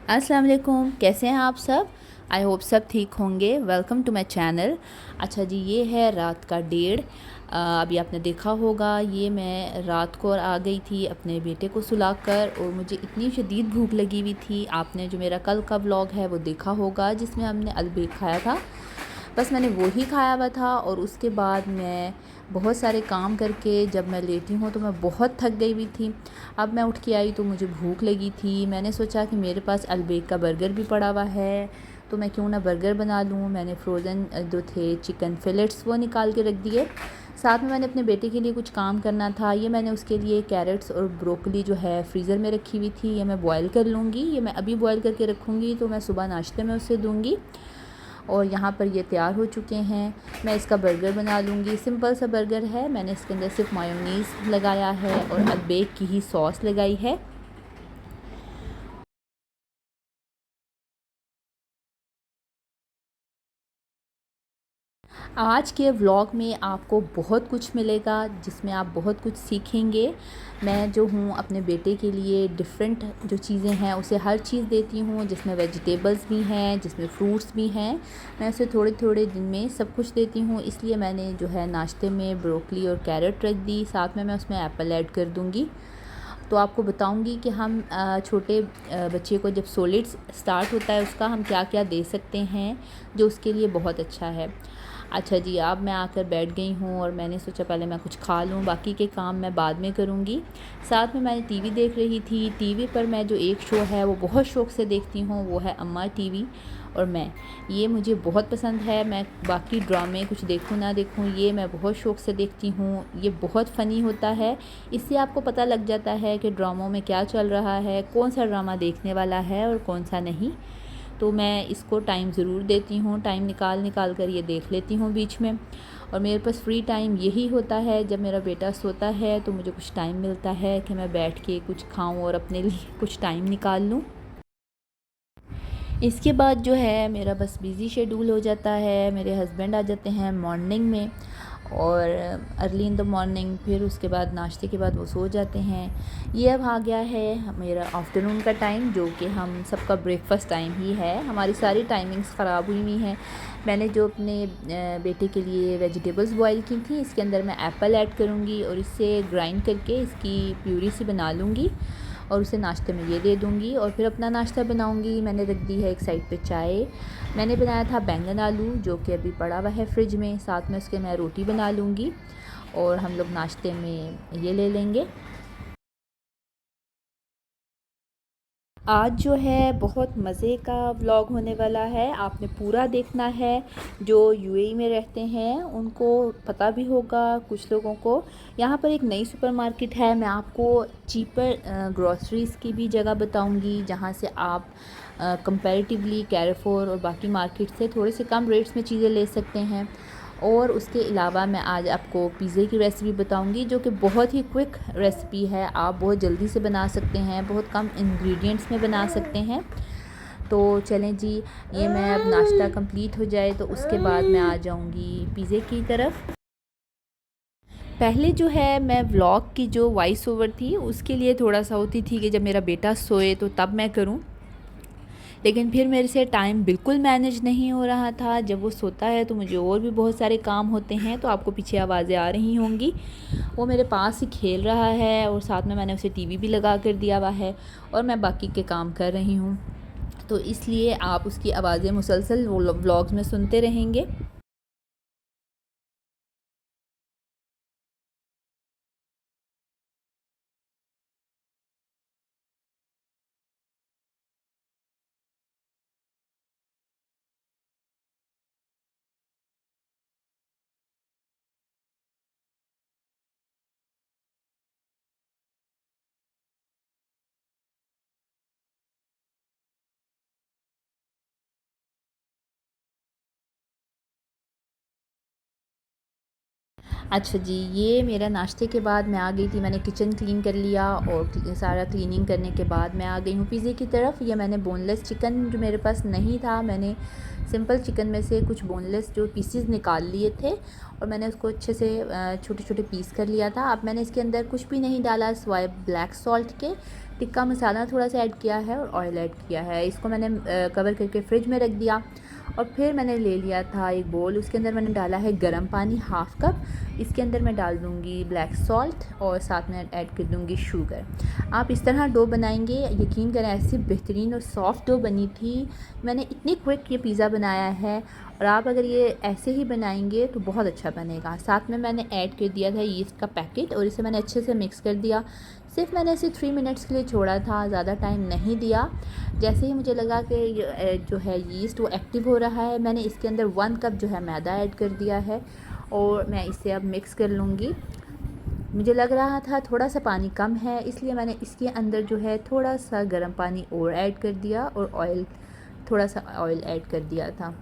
अस्सलाम वालेकुम, कैसे हैं आप सब। आई होप सब ठीक होंगे। Welcome to my channel. अच्छा जी, ये है रात का 1:30। अभी आपने देखा होगा, ये मैं रात को आ गई थी अपने बेटे को सुलाकर, और मुझे इतनी शदीद भूख लगी हुई थी। आपने जो मेरा कल का व्लॉग है वो देखा होगा, जिसमें हमने अलबेक खाया था। बस मैंने वो ही खाया हुआ था, और उसके बाद मैं बहुत सारे काम करके जब मैं लेटी हूँ तो मैं बहुत थक गई हुई थी। अब मैं उठ के आई तो मुझे भूख लगी थी। मैंने सोचा कि मेरे पास अलबेक का बर्गर भी पड़ा हुआ है, तो मैं क्यों ना बर्गर बना लूँ। मैंने फ़्रोज़न जो थे चिकन फिलेट्स वो निकाल के रख दिए। साथ में मैंने अपने बेटे के लिए कुछ काम करना था। ये मैंने उसके लिए कैरेट्स और ब्रोकली जो है फ्रीज़र में रखी हुई थी, ये मैं बॉयल कर लूँगी। ये मैं अभी बॉयल करके रखूँगी तो मैं सुबह नाश्ते में उसे दूँगी। और यहाँ पर ये तैयार हो चुके हैं। मैं इसका बर्गर बना लूँगी। सिंपल सा बर्गर है, मैंने इसके अंदर सिर्फ मायोनीज़ लगाया है और अलबेक की ही सॉस लगाई है। आज के व्लॉग में आपको बहुत कुछ मिलेगा, जिसमें आप बहुत कुछ सीखेंगे। मैं जो हूँ अपने बेटे के लिए डिफ़रेंट जो चीज़ें हैं उसे हर चीज़ देती हूँ, जिसमें वेजिटेबल्स भी हैं, जिसमें फ्रूट्स भी हैं। मैं उसे थोड़े थोड़े दिन में सब कुछ देती हूँ, इसलिए मैंने जो है नाश्ते में ब्रोकली और कैरेट रख दी। साथ में मैं उसमें एप्पल ऐड कर दूँगी। तो आपको बताऊंगी कि हम छोटे बच्चे को जब सॉलिड्स स्टार्ट होता है उसका हम क्या क्या दे सकते हैं, जो उसके लिए बहुत अच्छा है। अच्छा जी, अब मैं आकर बैठ गई हूँ और मैंने सोचा पहले मैं कुछ खा लूँ, बाकी के काम मैं बाद में करूँगी। साथ में मैंने टीवी देख रही थी। टीवी पर मैं जो एक शो है वो बहुत शौक़ से देखती हूँ, वो है अम्मा टीवी। और मैं ये मुझे बहुत पसंद है। मैं बाकी ड्रामे कुछ देखूँ ना देखूँ, ये मैं बहुत शौक़ से देखती हूँ। ये बहुत फ़नी होता है। इससे आपको पता लग जाता है कि ड्रामों में क्या चल रहा है, कौन सा ड्रामा देखने वाला है और कौन सा नहीं। तो मैं इसको टाइम ज़रूर देती हूँ, टाइम निकाल निकाल कर ये देख लेती हूँ बीच में। और मेरे पास फ्री टाइम यही होता है, जब मेरा बेटा सोता है तो मुझे कुछ टाइम मिलता है कि मैं बैठ के कुछ खाऊं और अपने लिए कुछ टाइम निकाल लूँ। इसके बाद जो है मेरा बस बिज़ी शेड्यूल हो जाता है। मेरे हस्बैंड आ जाते हैं मॉर्निंग में, और अर्ली इन द मॉर्निंग, फिर उसके बाद नाश्ते के बाद वो सो जाते हैं। ये अब आ गया है मेरा आफ्टरनून का टाइम, जो कि हम सबका ब्रेकफास्ट टाइम ही है। हमारी सारी टाइमिंग्स ख़राब हुई हुई हैं। मैंने जो अपने बेटे के लिए वेजिटेबल्स बॉयल की थी, इसके अंदर मैं एप्पल ऐड करूँगी और इसे ग्राइंड करके इसकी प्यूरी सी बना लूँगी, और उसे नाश्ते में ये दे दूँगी और फिर अपना नाश्ता बनाऊँगी। मैंने रख दी है एक साइड पे चाय। मैंने बनाया था बैंगन आलू, जो कि अभी पड़ा हुआ है फ्रिज में। साथ में उसके मैं रोटी बना लूँगी और हम लोग नाश्ते में ये ले लेंगे। आज जो है बहुत मज़े का व्लॉग होने वाला है, आपने पूरा देखना है। जो यूएई में रहते हैं उनको पता भी होगा, कुछ लोगों को। यहाँ पर एक नई सुपरमार्केट है। मैं आपको चीपर ग्रॉसरीज़ की भी जगह बताऊंगी, जहाँ से आप कंपैरेटिवली कैरेफोर और बाकी मार्केट से थोड़े से कम रेट्स में चीज़ें ले सकते हैं। और उसके अलावा मैं आज आपको पिज़्ज़े की रेसिपी बताऊंगी, जो कि बहुत ही क्विक रेसिपी है। आप बहुत जल्दी से बना सकते हैं, बहुत कम इंग्रेडिएंट्स में बना सकते हैं। तो चलें जी, ये मैं अब नाश्ता कंप्लीट हो जाए तो उसके बाद मैं आ जाऊंगी पिज़्ज़े की तरफ। पहले जो है मैं व्लॉग की जो वॉइस ओवर थी उसके लिए थोड़ा सा होती थी कि जब मेरा बेटा सोए तो तब मैं करूं, लेकिन फिर मेरे से टाइम बिल्कुल मैनेज नहीं हो रहा था। जब वो सोता है तो मुझे और भी बहुत सारे काम होते हैं। तो आपको पीछे आवाज़ें आ रही होंगी, वो मेरे पास ही खेल रहा है, और साथ में मैंने उसे टीवी भी लगा कर दिया हुआ है और मैं बाकी के काम कर रही हूँ। तो इसलिए आप उसकी आवाज़ें मुसलसल व्लॉग्स में सुनते रहेंगे। अच्छा जी, ये मेरा नाश्ते के बाद मैं आ गई थी, मैंने किचन क्लीन कर लिया और सारा क्लीनिंग करने के बाद मैं आ गई हूँ पिज़्ज़े की तरफ। ये मैंने बोनलेस चिकन जो मेरे पास नहीं था, मैंने सिंपल चिकन में से कुछ बोनलेस जो पीसेस निकाल लिए थे और मैंने उसको अच्छे से छोटे छोटे पीस कर लिया था। अब मैंने इसके अंदर कुछ भी नहीं डाला सिवाय ब्लैक सॉल्ट के, टिक्का मसाला थोड़ा सा ऐड किया है और ऑयल ऐड किया है। इसको मैंने कवर करके फ्रिज में रख दिया और फिर मैंने ले लिया था एक बोल, उसके अंदर मैंने डाला है गर्म पानी हाफ़ कप। इसके अंदर मैं डाल दूँगी ब्लैक सॉल्ट और साथ में ऐड कर दूँगी शुगर। आप इस तरह डो बनाएंगे, यकीन करें ऐसी बेहतरीन और सॉफ्ट डो बनी थी। मैंने इतनी क्विक ये पिज़्ज़ा बनाया है और आप अगर ये ऐसे ही बनाएंगे तो बहुत अच्छा बनेगा। साथ में मैंने ऐड कर दिया था यीस्ट का पैकेट और इसे मैंने अच्छे से मिक्स कर दिया। सिर्फ मैंने इसे 3 मिनट्स के लिए छोड़ा था, ज़्यादा टाइम नहीं दिया। जैसे ही मुझे लगा कि जो है यीस्ट वो एक्टिव हो रहा है, मैंने इसके अंदर 1 कप जो है मैदा ऐड कर दिया है और मैं इसे अब मिक्स कर लूँगी। मुझे लग रहा था थोड़ा सा पानी कम है, इसलिए मैंने इसके अंदर जो है थोड़ा सा गर्म पानी और ऐड कर दिया और थोड़ा सा ऑयल ऐड कर दिया था।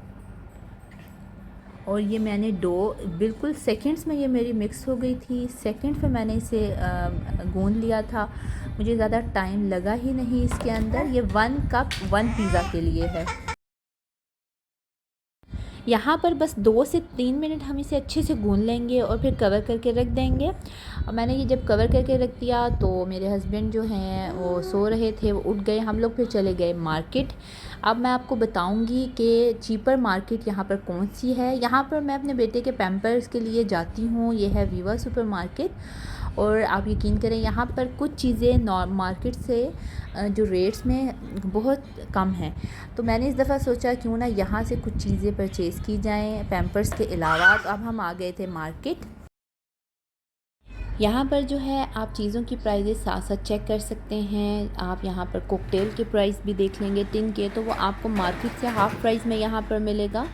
और ये मैंने डो बिल्कुल सेकंड्स में ये मेरी मिक्स हो गई थी। सेकंड्स में मैंने इसे गूँध लिया था, मुझे ज़्यादा टाइम लगा ही नहीं इसके अंदर। ये 1 कप 1 पिज़्ज़ा के लिए है। यहाँ पर बस 2 से 3 मिनट हम इसे अच्छे से गूँध लेंगे और फिर कवर करके रख देंगे। और मैंने ये जब कवर करके रख दिया तो मेरे हस्बैंड जो हैं वो सो रहे थे, वो उठ गए, हम लोग फिर चले गए मार्केट। अब मैं आपको बताऊंगी कि चीपर मार्केट यहाँ पर कौन सी है। यहाँ पर मैं अपने बेटे के पैम्पर्स के लिए जाती हूँ, ये है वीवा सुपर मार्केट। और आप यकीन करें यहाँ पर कुछ चीज़ें मार्केट से जो रेट्स में बहुत कम हैं। तो मैंने इस दफ़ा सोचा क्यों ना यहाँ से कुछ चीज़ें परचेज़ की जाएं पैम्पर्स के अलावा। तो अब हम आ गए थे मार्केट। यहाँ पर जो है आप चीज़ों की प्राइजेस साथ साथ चेक कर सकते हैं। आप यहाँ पर कॉकटेल के प्राइस भी देख लेंगे टिन के, तो वो आपको मार्केट से हाफ़ प्राइस में यहाँ पर मिलेगा।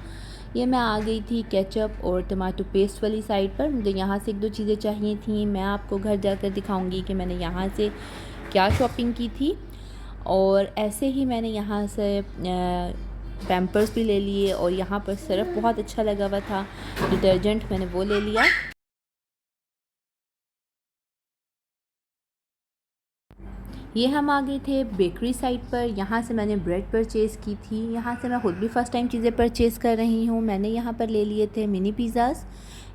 ये मैं आ गई थी केचप और टमाटो पेस्ट वाली साइड पर। मुझे यहाँ से 1-2 चीज़ें चाहिए थी, मैं आपको घर जाकर दिखाऊंगी कि मैंने यहाँ से क्या शॉपिंग की थी। और ऐसे ही मैंने यहाँ से पैम्पर्स भी ले लिए और यहाँ पर सर्फ बहुत अच्छा लगा हुआ था, डिटर्जेंट मैंने वो ले लिया। ये हम आ गए थे बेकरी साइड पर। यहाँ से मैंने ब्रेड परचेज़ की थी। यहाँ से मैं ख़ुद भी फ़र्स्ट टाइम चीज़ें परचेज़ कर रही हूँ। मैंने यहाँ पर ले लिए थे मिनी पिज़्ज़ाज़।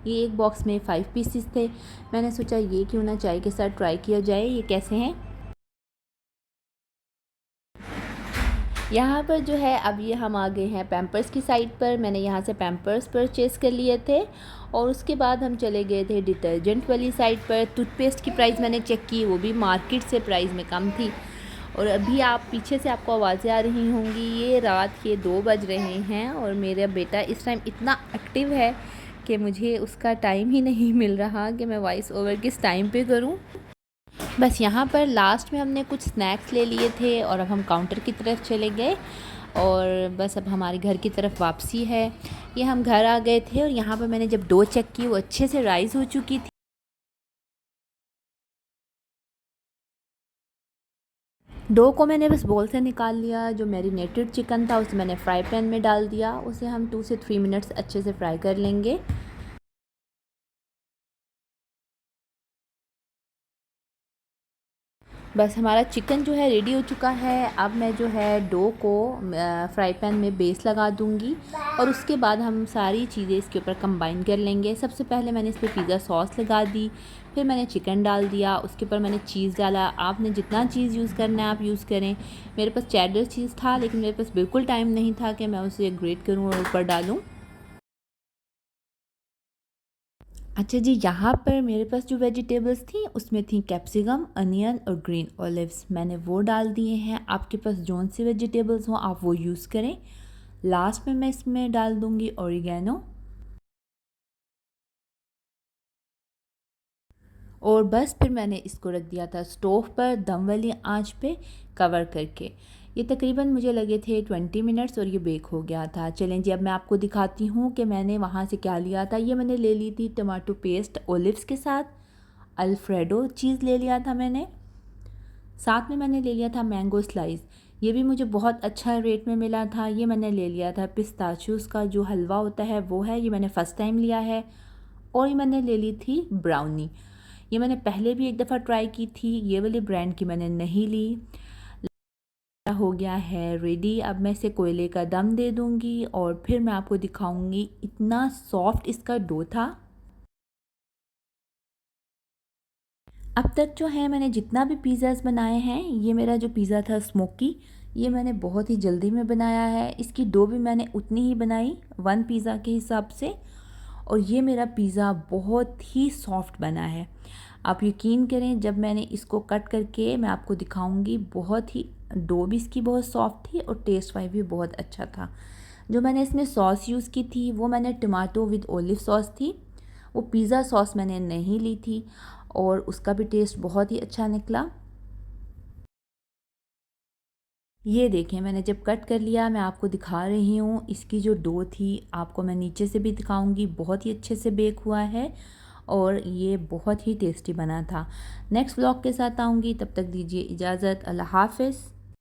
ये एक बॉक्स में 5 पीसेस थे। मैंने सोचा ये क्यों ना चाय के साथ ट्राई किया जाए, ये कैसे हैं। यहाँ पर जो है अब ये हम आ गए हैं पैम्पर्स की साइड पर। मैंने यहाँ से पैम्पर्स परचेज़ कर लिए थे और उसके बाद हम चले गए थे डिटर्जेंट वाली साइड पर। टूथपेस्ट की प्राइस मैंने चेक की, वो भी मार्केट से प्राइस में कम थी। और अभी आप पीछे से आपको आवाज़ें आ रही होंगी, ये रात के 2 बज रहे हैं और मेरा बेटा इस टाइम इतना एक्टिव है कि मुझे उसका टाइम ही नहीं मिल रहा कि मैं वॉइस ओवर किस टाइम पे करूं। बस यहाँ पर लास्ट में हमने कुछ स्नैक्स ले लिए थे और अब हम काउंटर की तरफ चले गए और बस अब हमारे घर की तरफ वापसी है। ये हम घर आ गए थे और यहाँ पर मैंने जब डो चेक की वो अच्छे से राइज़ हो चुकी थी। डो को मैंने बस बोल से निकाल लिया। जो मैरिनेटेड चिकन था उसे मैंने फ्राई पैन में डाल दिया, उसे हम 2 से 3 मिनट्स अच्छे से फ्राई कर लेंगे। बस हमारा चिकन जो है रेडी हो चुका है। अब मैं जो है डो को फ्राई पैन में बेस लगा दूंगी और उसके बाद हम सारी चीज़ें इसके ऊपर कंबाइन कर लेंगे। सबसे पहले मैंने इस पर पिज़्ज़ा सॉस लगा दी, फिर मैंने चिकन डाल दिया, उसके ऊपर मैंने चीज़ डाला। आपने जितना चीज़ यूज़ करना है आप यूज़ करें। मेरे पास चेडर चीज़ था लेकिन मेरे पास बिल्कुल टाइम नहीं था कि मैं उसे ग्रेट करूँ और ऊपर डालूँ। अच्छा जी, यहाँ पर मेरे पास जो वेजिटेबल्स थी उसमें थी कैप्सिकम, अनियन और ग्रीन ऑलिव्स, मैंने वो डाल दिए हैं। आपके पास जौन सी वेजिटेबल्स हों आप वो यूज़ करें। लास्ट में मैं इसमें डाल दूँगी ओरिगेनो। और बस फिर मैंने इसको रख दिया था स्टोव पर दम वाली आंच पे कवर करके। ये तकरीबन मुझे लगे थे 20 मिनट्स और ये बेक हो गया था। चलें जी, अब मैं आपको दिखाती हूँ कि मैंने वहाँ से क्या लिया था। ये मैंने ले ली थी टमाटो पेस्ट ओलिव्स के साथ, अल्फ्रेडो चीज़ ले लिया था मैंने, साथ में मैंने ले लिया था मैंगो स्लाइस। ये भी मुझे बहुत अच्छा रेट में मिला था। ये मैंने ले लिया था पिस्ताचियोज़ का जो हलवा होता है वो है, ये मैंने फ़र्स्ट टाइम लिया है। और ये मैंने ले ली थी ब्राउनी। ये मैंने पहले भी एक दफ़ा ट्राई की थी, ये वाली ब्रांड की मैंने नहीं ली। हो गया है रेडी। अब मैं इसे कोयले का दम दे दूंगी और फिर मैं आपको दिखाऊंगी। इतना सॉफ्ट इसका डो था। अब तक जो है मैंने जितना भी पिज़्ज़ाज़ बनाए हैं, ये मेरा जो पिज़्ज़ा था स्मोकी, ये मैंने बहुत ही जल्दी में बनाया है। इसकी डो भी मैंने उतनी ही बनाई 1 पिज़्ज़ा के हिसाब से, और ये मेरा पिज़्ज़ा बहुत ही सॉफ्ट बना है। आप यकीन करें, जब मैंने इसको कट करके मैं आपको दिखाऊंगी, बहुत ही डो भी इसकी बहुत सॉफ्ट थी और टेस्ट वाइज भी बहुत अच्छा था। जो मैंने इसमें सॉस यूज़ की थी वो मैंने टमाटो विद ओलिव सॉस थी, वो पिज़्ज़ा सॉस मैंने नहीं ली थी, और उसका भी टेस्ट बहुत ही अच्छा निकला। ये देखें, मैंने जब कट कर लिया, मैं आपको दिखा रही हूँ। इसकी जो डो थी, आपको मैं नीचे से भी दिखाऊंगी, बहुत ही अच्छे से बेक हुआ है और ये बहुत ही टेस्टी बना था। नेक्स्ट व्लॉग के साथ आऊँगी, तब तक दीजिए इजाज़त। अल्लाह हाफ़िज़।